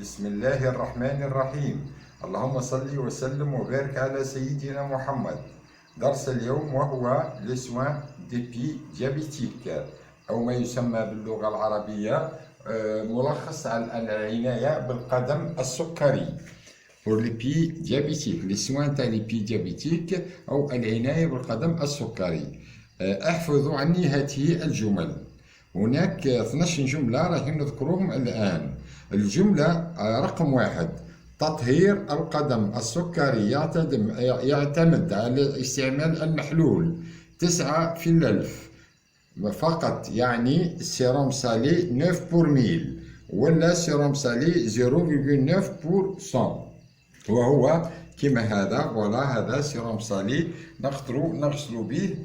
بسم الله الرحمن الرحيم. اللهم صل وسلم وبارك على سيدنا محمد. درس اليوم وهو لي سوان دي بي ديابيتيك أو ما يسمى باللغة العربية ملخص على العناية بالقدم السكري. pour les pieds diabétiques les soins تاع les pieds diabétiques أو العناية بالقدم السكري. احفظوا عني هذه الجمل. هناك 12 جملة راح نذكرهم الآن. الجملة رقم 1: تطهير القدم السكري يعتمد على استعمال المحلول 9 في الألف فقط، يعني السيروم سالي 9 بور 1000 ولا سيروم سالي 0.9%، وهو كما هذا. فوالا هذا سيروم سالي نغسلو به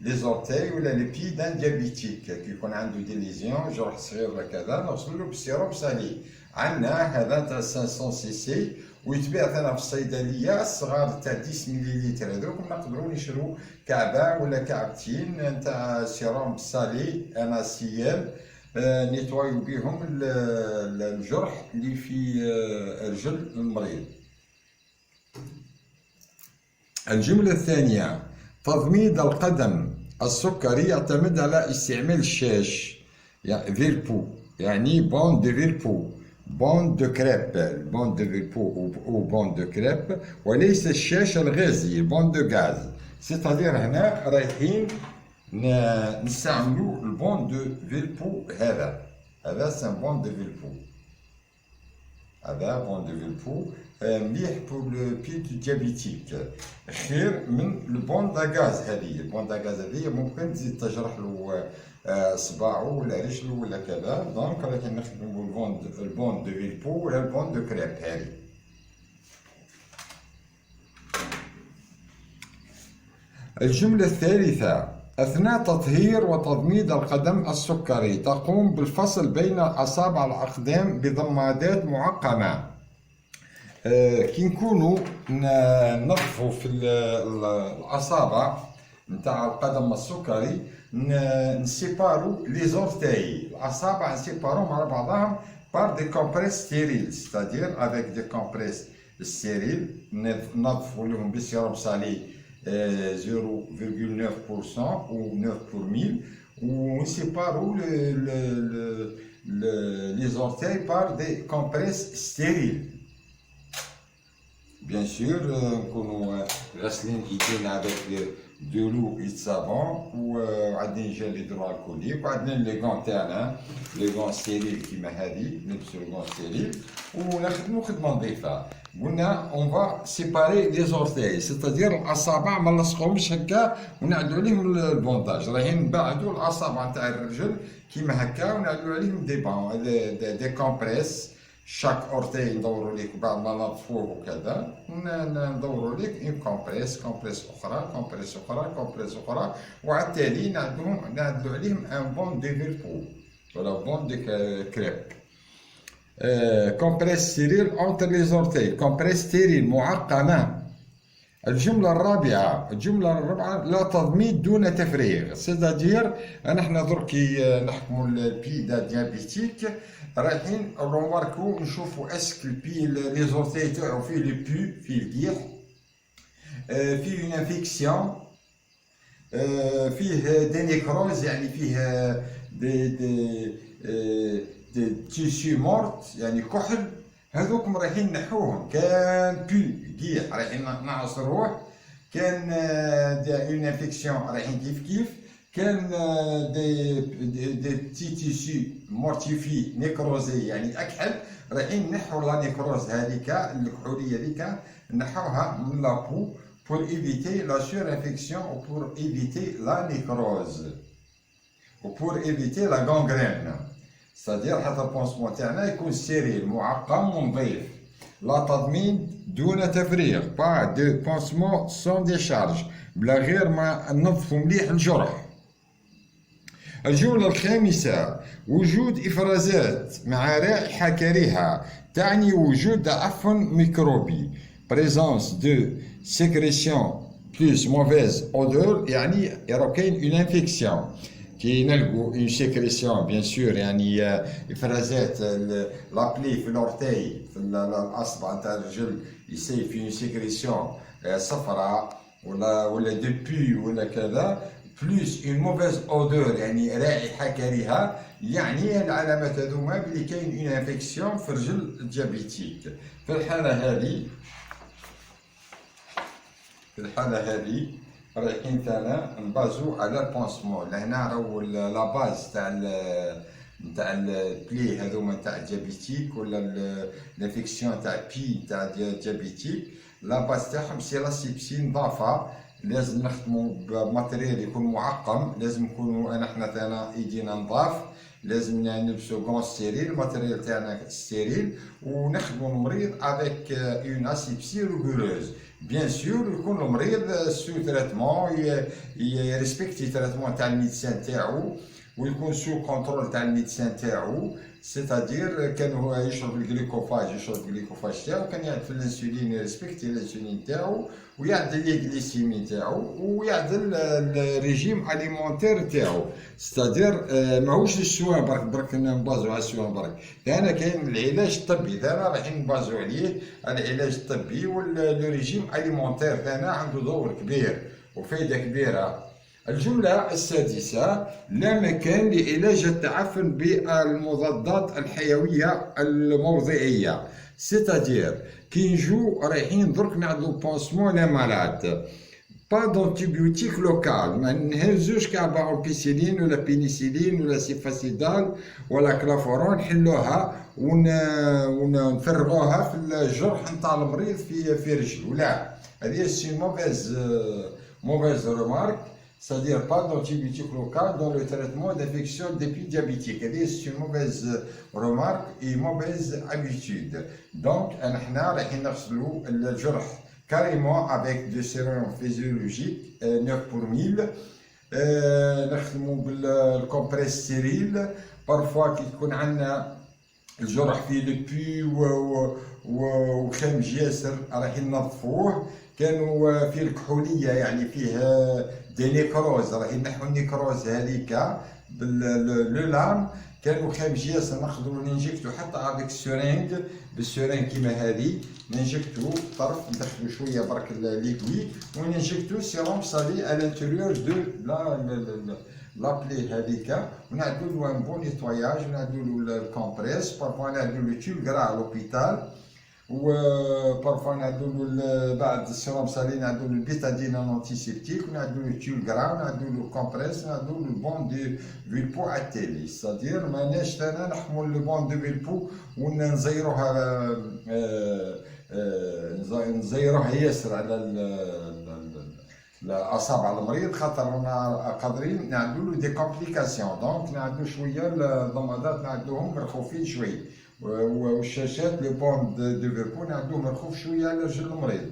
لي زورتاي ولا لي بي دان ديابيتيك كي يكون عنده دي ليزيون جرح صغير ولا كذا نغسلو بالسيروم سالي. عندنا هذا تاع 500 سي سي ويتباع ثنا في الصيدليه الصغار تاع 10 مليلتر، هذوك نقدروا نشرو كعبه ولا كعبتين تاع سيروم سالي اناسيال نيتوايو بهم الجرح اللي في رجل المريض. الجملة الثانية: تضميد القدم السكري يعتمد على استعمال الشاش، يعني فيلبو، يعني بون دو فيلبو، بون دو كريب، بون دو فيلبو او بون دو كريب، وليس الشاش الغازي بون دو غاز. سيتادير هنا رايحين نستعملوا البون دو فيلبو. هذا سان بون دو فيلبو، هذا بون دو فيلبو مليح بور لو بي ديابيتيك، خير من البون دا غاز. هذه البون دا غاز هذه ممكن تزيد تجرح له صباعه ولا رجله ولا كذا، دونك راكي نخدموا البون دو فيلبو ولا البون دو كريب. هذه الجملة الثالثة: أثناء تطهير وتضميد القدم السكري تقوم بالفصل بين أصابع الأقدام بضمادات معقمة. كي نكونوا نظفوا في الأصابع نتاع القدم السكري نسيبارو لي زورتاي، الأصابع نسيباروهم على بعضهم بار دي كومبريس ستيريل، ستادير افيك دي كومبريس ستيريل نظفوا لهم بسيروم سالي 0.9% ou 9 pour 1000 ou on sépare les orteils par des compresses stériles. Bien sûr, nous غسلين ايدينا avec de l'eau et de savon وعندنا جل هيدروالكوليك وعندنا لي غون تاعنا لي غون ستيريل كيما هذه، نلبسو لي غون ستيريل ونخدمو خدمه نظيفه. قلنا اون فا سيباري لي زورتاي، سيتادير الاصابع ما نلصقهمش هكا ونعدلو عليهم البونداج، راهين نبعدو الاصابع نتاع الرجل كيما هكا ونعدلو عليهم دي بون دي كومبريس. شاك اورتي ندورو ليك بعد ما نظفوه وكذا ندورو ليك اون كومبريس اخرى، كومبريس اخرى، وعلى التالي نعدلو عليهم ان بون دي فيلبو ولا بون دي كريب. كومبريس ستيريل اونتر لي زورتي، كومبريس ستيريل معقمة. الجملة الرابعة: لا تضميد دون تفريغ، سيتادير نحنا دركي نحكموا البي دا ديابيتيك رايحين نروماركو نشوفوا اسك البي لي زورتي تاعو فيه لي بو، فيه القيح، فيه اون انفيكسيون، فيه دي نيكروز، يعني فيه دي تيسيو مورت يعني كحل، هذوكم رايحين نحوهم. كان بو قيح رايحين نعصروه، كان اون انفيكسيون رايحين كيف كان دي تيسيو مورتيفي نيكروزي يعني اكحل، رايحين نحو لا نيكروز هذيك الكحوليه هذيك نحوها من لابو pour éviter la surinfection ou pour éviter la nécrose ou pour éviter la gangrène. c'est-à-dire حتى البونسمون تاعنا يكون ستيريل معقم ونظيف. لا تضميد دون تفريغ، با دو بونسمون سون ديشارج، بلا غير ما نظفوا مليح الجرح. الجملة الخامسة: وجود إفرازات مع رائحة كريهة تعني وجود عفن ميكروبي، présence de sécrétion plus mauvaise odeur، يعني كاين une infection. كي نلقوا اون سيكريسيون بيان سور، يعني افرازات لابلي في الاورتاي في الاصبع تاع الرجل يصير في اون سيكريسيون صفراء ولا دبي ولا كذا، بلوس اون موفيز اودور يعني رائحه كريهه، يعني العلامات هذوما بلي كاين اون انفيكسيون في الرجل ديابيتيك. في الحاله هذه رايحين تاعنا نبازو على البونسمون. لهنا راهو لا باز تاع البلي هذوما تاع ديابيتيك ولا الانفيكسيون تاع بي تاع ديابيتيك، لا باز تاعهم سي لاسيبسين نظافه. لازم نخدموا بماتريال يكون معقم، لازم نكونوا احنا تاعنا ايدينا نظاف، لازم نلبسو غون ستيريل، الماتريال تاعنا ستيريل، ونخدموا المريض افيك اون اسيبسي ريغوروز. بيان سور يكون المريض سو تريتمون، يريسبكتي تريتمون تاع الميدسان تاعو، ويكون سو كونترول تاع الميدسان تاعو. سيتادير كان هو يشرب الجليكوفاج تاعو، كان يعدل في الانسولين، يريسبكتي الانسولين تاعو، ويعدل لي الجليسيمي تاعو، ويعدل الريجيم اليمونتير تاعو. سيتادير ماهوش السوان برك نبازو على السوان برك. هنا كاين العلاج الطبي تاعنا رايحين نبازو عليه، العلاج الطبي والريجيم اليمونتير تاعنا عنده دور كبير وفائده كبيره. الجملة السادسة: لا مكان لعلاج التعفن بالمضادات الحيوية الموضعية. سيتادير كي نجو رايحين درك نعدلو بونسمون لا مالاد، با دونتيبيوتيك لوكال، ما نهزوش كاع بامبيسيلين ولا بينيسيلين ولا سيفاسيدال ولا كلافورون، نحلوها ونفرغوها في الجرح نتاع المريض في رجلو. لا، هذه سي موفيز رومارك. C'est-à-dire pas d'antibiotiques locaux dans le traitement d'infection depuis diabétique. C'est une mauvaise remarque et une mauvaise habitude. Donc, nous allons le jarh carrément avec des sérums physiologiques 9 pour 1000. Nous le compresse stérile. Parfois, quand يكون عندنا الجرح فيه لبي وخمج ياسر راح ننظفوه. كانوا فيه الكحوليه يعني فيه دي نيكروز، راح ينحوا النيكروز هذيك باللام. كانوا خامج ياسر ناخذوا ننجكتو حتى افيك سورينغ، بالسورينغ كيما هذه ننجكتو طرف، ندخلوا شويه برك ليكوي وننجكتو سيروم صالي على الانتيريور دو لابلي هذيك، ونعدلو له ان بون نيتواياج، ونعدلو له الكومبريس. بارفوا نعدلو له تيول كرا على لوبيتال، وبارفوا نعدلو بعد السيروم صالي نعدلو البيتادين انتيسيبتيك، ونعدلو تيول كرا، ونعدلو الكومبريس، ونعدلو البون دو فيلبو على التالي. سادير ماناش انا نحمل البون دو فيلبو ونزيروها نزيروها ياسر على الاصابع المريض، خاطر رانا قادرين نعدلو دي كومبليكاسيون. دونك نعدلو شويه الضمادات نعدلوهم مرخوفين شويه، والشاشات لي بون دو فيربو نعدلوهم مرخوف شويه على رجل المريض.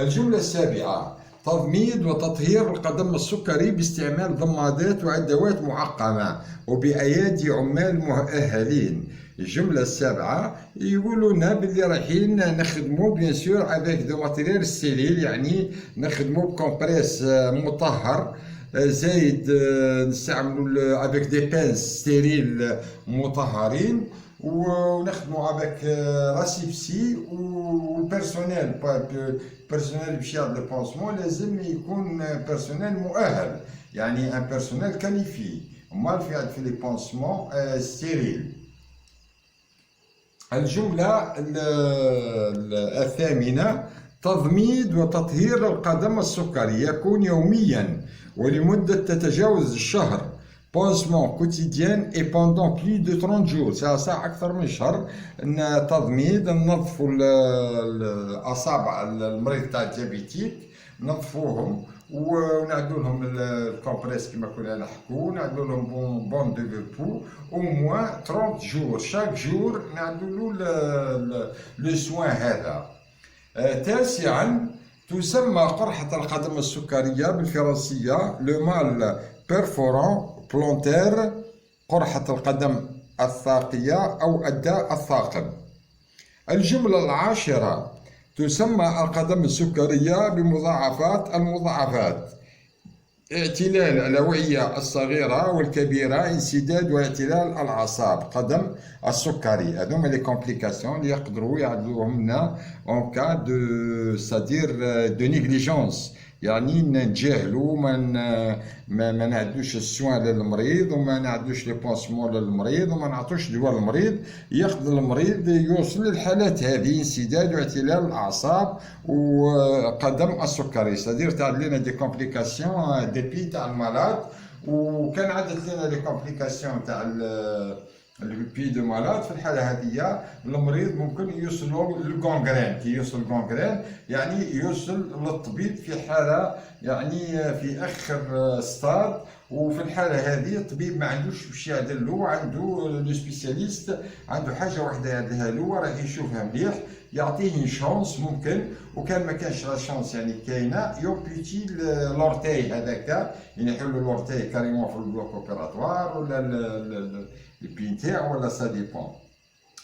الجمله السابعه: تضميد وتطهير القدم السكري باستعمال ضمادات وادوات معقمه وبايادي عمال مؤهلين. الجملة السابعة يقولوا لنا باللي رايحين نخدموا بيان سور افيك دو ماتيريال ستيريل، يعني نخدموا بكومبريس مطهر، زايد نستعملوا افيك دي بانس ستيريل مطهرين، ونخدموا افيك راسيبسي. والبيرسونيل باش يعمل البونسمون لازم يكون بيرسونيل مؤهل، يعني ان بيرسونيل كاليفي، امال في لي بونسمون ستيريل. الجملة الثامنة: تضميد وتطهير القدم السكري يكون يوميا ولمدة تتجاوز الشهر. بونسمون كوتيديان اي بوندون بلي دو 30 جور، ساعة أكثر من شهر. تضميد ننظفوا الأصابع المريض تاع الديابيتيك، ننظفوهم ونعدو لهم الكومبريس كما كنا نحكوا، نعدو لهم بون دو فيربو او موان 30 جور، شاك جور نعدو له لو سوان هذا. تاسعا: تسمى قرحة القدم السكرية بالفرنسية لو مال بيرفورون بلونتير، قرحة القدم الثاقية أو الداء الثاقب. الجملة العاشرة: تسمى القدم السكرية بمضاعفات المضاعفات. اعتلال الأوعية الصغيرة والكبيرة، انسداد واعتلال الأعصاب، قدم السكري. هذوما لي كومبليكاسيون اللي يقدروا يعدوهم لنا اون كا دو سادير دو نيغليجونس، يعني نتجاهلوا ما نعدوش السوان للمريض، وما نعدوش لي بونسمون للمريض، وما نعطوش دواء للمريض، ياخذ المريض يوصل للحالات هذه، انسداد واعتلال الاعصاب وقدم السكري، سادير تعد لنا دي كومبليكاسيون ديبي تاع المرض. وكان عدت لنا لي كومبليكاسيون تاع البي دو مالاد، في الحاله هذه المريض ممكن يوصلوا للغونغرين. كي يوصل الغونغرين يعني يوصل للطبيب في حاله يعني في اخر ستاد، وفي الحاله هذه الطبيب ما عندوش باش يعدل له، عنده لو سبيسياليست عنده حاجه واحده يعدلها له، راه يشوفها مليح، يعطيه شانس ممكن. وكان ما كانش لا شانس يعني كاينه يوبيتي لورتاي هذاك، يعني يحلوا لورتاي كاريمون في البلوك اوبيراتوار ولا البي نتاعو ولا سا ديبون.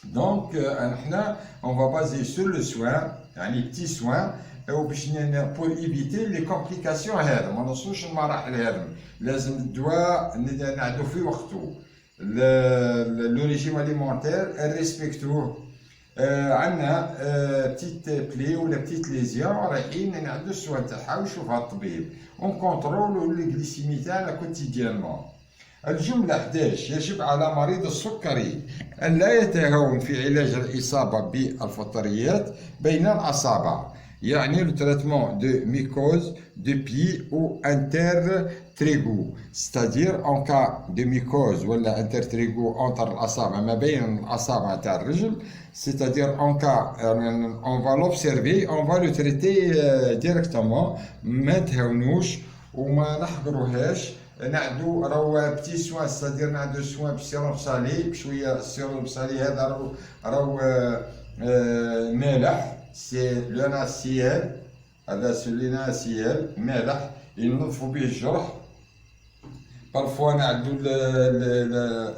دونك احنا اون فا بازي سور لو سوان، يعني بتي سوان، باش بور ايفيتي لي كومبليكاسيون هذا، ما نوصلوش المراحل هذا. لازم الدواء نعدو في وقته، لو ريجيم اليمونتير ريسبكتوه. عندنا بتيت بلي ولا بتيت ليزيون رايحين نعدو السوان تاعها ويشوفها الطبيب، اون كونترول لي غليسيمي تاعنا كوتيديانمون. الجملة 11: يجب على مريض السكري أن لا يتهاون في علاج الإصابة بالفطريات بين الأصابع، يعني le traitement de mycose de pied ou intertrigo، c'est-à-dire en cas de mycose ولا intertrigo entre الأصابع، ما بين الأصابع تاع الرجل، c'est-à-dire en cas on va l'observer, on va le traiter directement، ما نتهاونوش وما نحضروهاش. نعدو راهو بتي سوان، ستادير نعدو سوان بسيروب صالي بشويه. السيروب صالي هذا راهو مالح، سي لو ناسيال، هذا سولي ناسيال مالح ينظفوا به الجرح. بارفوا نعدو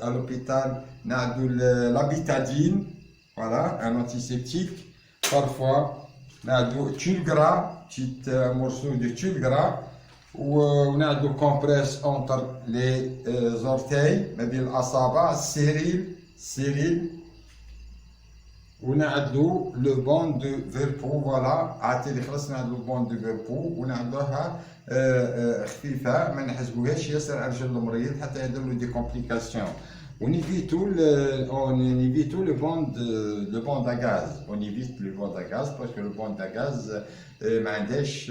لوبيتال نعدو لابيتادين، فوالا ان انتيسيبتيك. بارفوا نعدو تولغرا، تيت مورسو دو تولغرا، ونعدو كومبريس اونتر لي زورتاي ما بين الاصابع، سيريل. ونعدو لو بون دو فيربو، فوالا عاد اللي خلص نعدو بون دو فيربو ونعدوها خفيفه، ما نحسبوهاش ياسر على رجل المريض حتى يديروا دي كومبليكاسيون. ونيفيتو لو بون دا غاز، ونيفيت لو بون دا غاز باسكو لو بون دا غاز ما عندهاش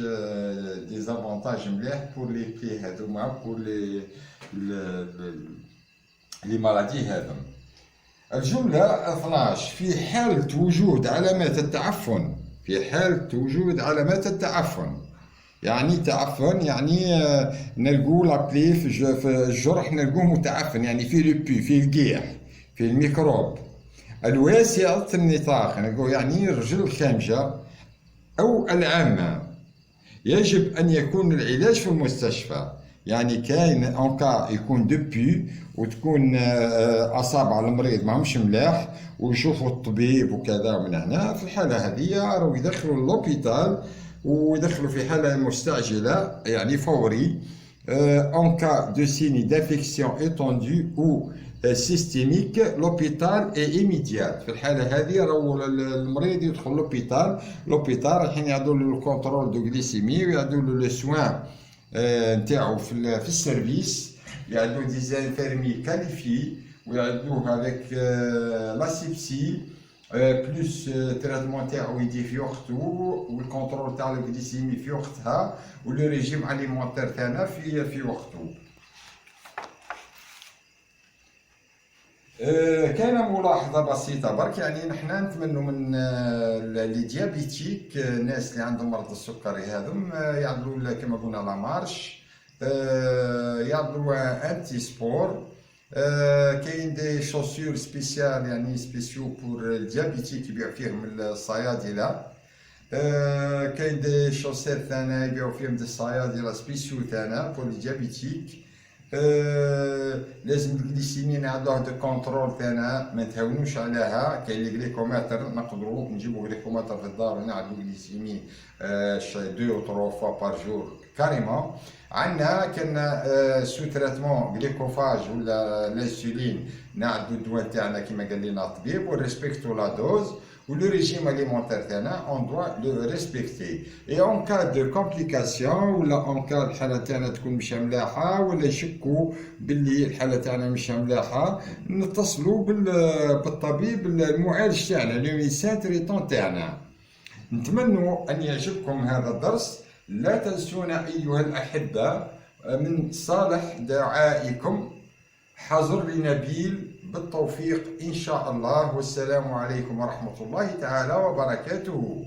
دي زافونتاج مليح بور لي بلي هذوما، بور لي مالادي هذوما. الجملة 12: في حالة وجود علامات التعفن، في حالة وجود علامات التعفن، يعني تعفن يعني نلقو لابلي في الجرح نلقوه متعفن، يعني فيه لو بي، فيه القيح، فيه الميكروب. الواسعة النطاق نلقو يعني الرجل الخامجة أو العامة. يجب أن يكون العلاج في المستشفى، يعني كاين اون كا يكون دوبي وتكون اصابع المريض ماهمش ملاح ويشوفوا الطبيب وكذا. من هنا في الحاله هذه راهو يدخلوا لوبيتال ويدخلوا في حاله مستعجله يعني فوري. اون كا دو سيني دانفيكسيون ايتوندو او سيستيميك لوبيتال اي ايميديات. في الحاله هذه راهو المريض يدخل لوبيتال رايحين يعدوا له الكونترول دو غليسيمي ويعدوا له لو سوان نتاعو في السيرفيس، يعدو دي زانفيرمي كاليفي ويعدوه افيك لاسيبسي بلوس تريتمون تاعو يجي في وقتو، والكونترول تاع الغليسيمي في وقتها، ولو ريجيم اليمونتير تاعنا في وقتو. كاين ملاحظة بسيطة برك، يعني نحنا نتمنوا من لي ديابيتيك، الناس اللي عندهم مرض السكري هذم يعملوا كما قلنا لا مارش، يعملوا انتي سبور. كاين دي شوسور سبيسيال يعني سبيسيو بور الديابيتيك يبيعوا فيهم الصيادلة. كاين دي شوسير ثانا يبيعوا فيهم دي الصيادلة سبيسيو ثانا بور الديابيتيك. لازم الجليسيمي نعدوه دو كونترول تاعنا ما نتهاونوش عليها. كاين لي غليكومتر نقدروا نجيبو غليكومتر في الدار ونعدو الجليسيمي 2 و 3 فوا بار جور كاريمون. عندنا كان سو تريتمون غليكوفاج ولا الانسولين، نعدو الدواء تاعنا كيما قال لنا الطبيب، وريسبكتو لا دوز، ولو ريجيم اليمونتير تاعنا اون دوا لو ريسبكتي. اي اون كا دو كومبليكاسيون ولا اون كا الحاله تاعنا تكون مش ملاحه ولا يشكوا باللي الحاله تاعنا مش ملاحه، نتصلوا بالطبيب المعالج تاعنا لو ميسان تريتون تاعنا. نتمنى أن يعجبكم هذا الدرس. لا تنسونا أيها الأحبة من صالح دعائكم. حظر نبيل بالتوفيق إن شاء الله، والسلام عليكم ورحمة الله تعالى وبركاته.